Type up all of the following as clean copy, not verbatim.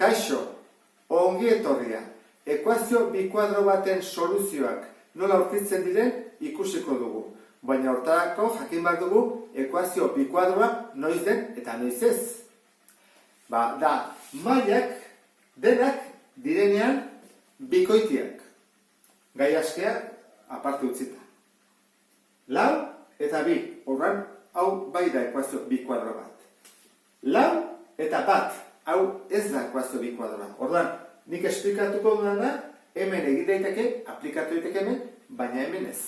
Kaixo, ongi etorria, ekuazio bikuadro baten soluzioak nola aurkitzen diren ikusiko dugu. Baina hortarako jakin behar dugu ekuazio bikuadroa noiz den eta noiz ez. Da, mailak denak direnean bikoitiak. Gai askea aparte utzita. 4 eta 2, horren hau bai da ekuazio bikuadro bat. 4 eta 1, hau ez da ekuazio bikuadroa. Orduan, nik esplikatuko dudana, hemen egin daiteke, aplikatu daiteke hemen, baina hemen ez.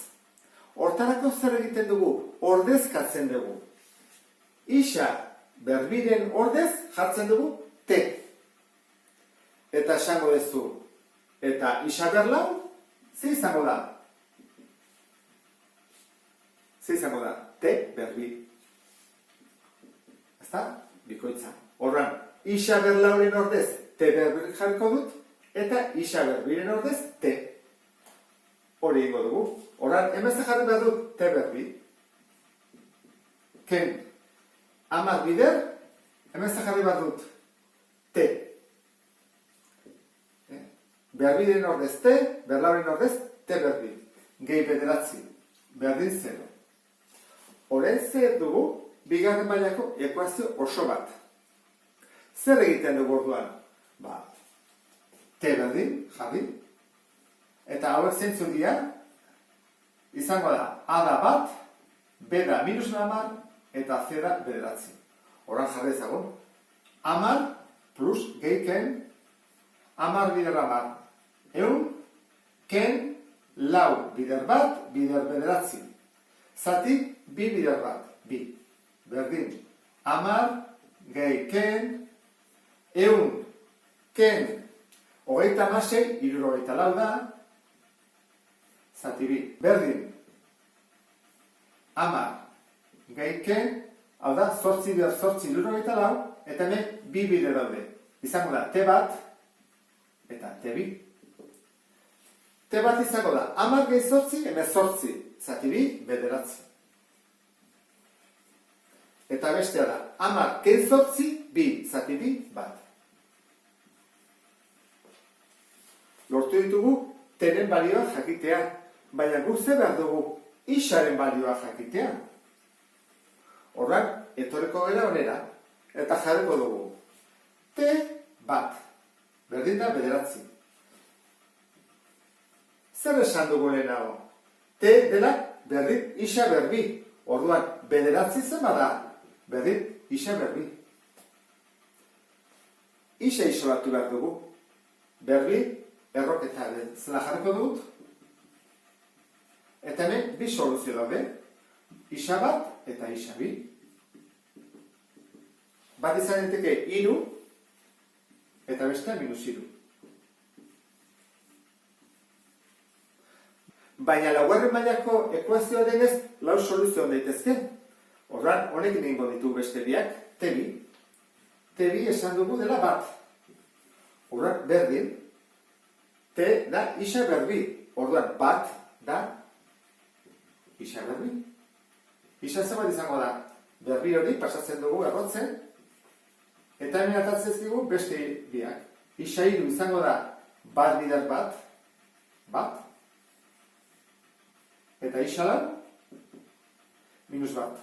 Hortarako zer egiten dugu? Ordezkatzen dugu. Isa berbiren ordez jartzen dugu T. Eta esango dezu. Eta isa berlau, ze izango da? Ze izango da? T berbi. Ezta? Bikoitza. Horran, isa berlauren ordez T berbi jarriko dut, eta isa berbiren ordez T. Hori ingo dugu. Horran, hemen jarri behar dut T berbi. Ken, 10 bider, hemen jarri behar dut T. Berbiren ordez T, berlauren ordez T berbi. Gehi 9, berdin 0. Horren zer dugu, bigarren mailako ekuazio oso bat. Zer egiten dugu orduan? T berdin, jarri. Eta hauek zeintzuk dira, izango da, A da 1, B da -10, eta C da 9. Horren jarri ezagun. 10 plus gehi ken, 10 bider 10. Ken, lau bider 1, bider 9. Zati, 2 bider 1, 2. Berdin, 10 gehi ken, ken, 36, 74 da, zati 2. Berdin, 10 gehi ken, hau da, 8 bider 8, 74, eta hemen 2 bider daude. Izango da, T1 eta T2. T1 izango da, 10 gehi 8, hemen 8, zati 2, 9. Eta bestea da, 10 gehi 8, 2, zati 2, 1. Lortu ditugu, T-ren balioa jakitea, baina guk ze behar dugu isaren balioa jakitea. Horrak, etorreko gara onera, eta jarriko dugu. T1, berdin da 9. Zer esan dugu lehenago? T dela berdin isa berbi. Orduan, 9 zema da, berdin isa berbi. Isa isolatu behar dugu. Berbi, erroketa zela jarriko dut. Eta hemen, 2 soluzio daude. Isa bat eta isa 2. Bat izan daiteke 3, eta bestea -3. Baina laugarren mailako ekuazioa denez, 4 soluzio daitezke. Horran, honekin egingo ditugu beste biak, T2. T2 esan dugu dela 1. Horran, berdin, T da isa berbi. Orduan, 1 da isa berbi. Isa zebat izango da, berbi hori pasatzen dugu errotzen, eta hemen atatzen dugu beste biak. Isa 3 izango da, 1 bider 1, eta isa da, -1.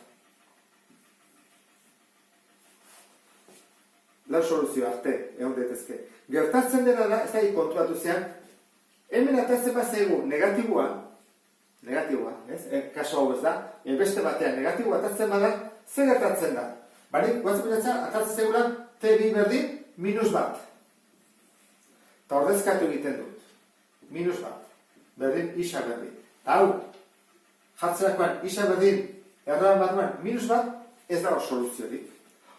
Lau soluzio arte, egon daitezke. Gertatzen dena da, ez da kontuatu zean, hemen atatzen bat zaigu negatibua, ez? Kaso hau ez da, beste batean negatibua atatzen bada, zer gertatzen da? Barik, guatzen atatzen zaigulan, T2 berdin, -1. Eta ordezkatu egiten dut. -1. Berdin, isa berdin. Eta hau, jartzerakoan isa berdin, erroan barruan, -1, ez dago soluziorik.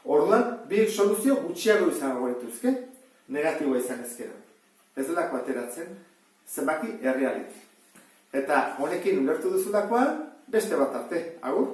Orduan, 2 soluzio gutxiago izango dituzke, negatiboa izan ezkero. Ez delako ateratzen, zenbaki errealik. Eta honekin ulertu duzulakoan, beste bat arte. Agur?